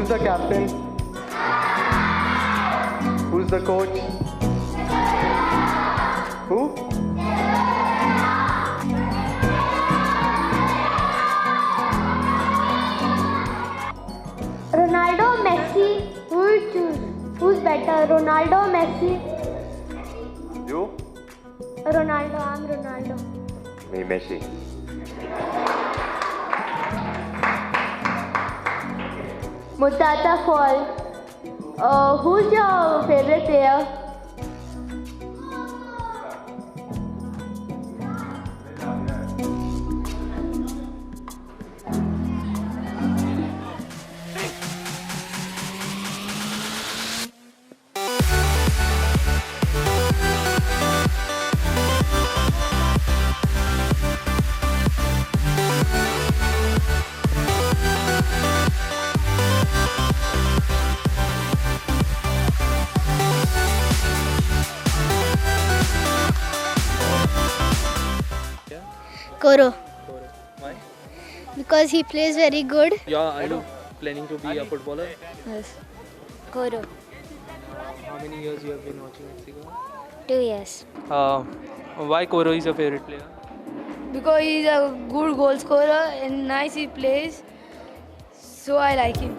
Who's the captain? Who's the coach? Who? Ronaldo, Messi. Who will choose? Who's better, Ronaldo, Messi? You? Ronaldo. I'm Ronaldo. Me, Messi. Mutata Fall. Who's your favorite player? Koro. Why? Because he plays very good. Yeah, are you planning to be a footballer? Yes. Koro. How many years you have been watching Mexico? 2 years. Why Koro is your favorite player? Because he's a good goal scorer and nice he plays, so I like him.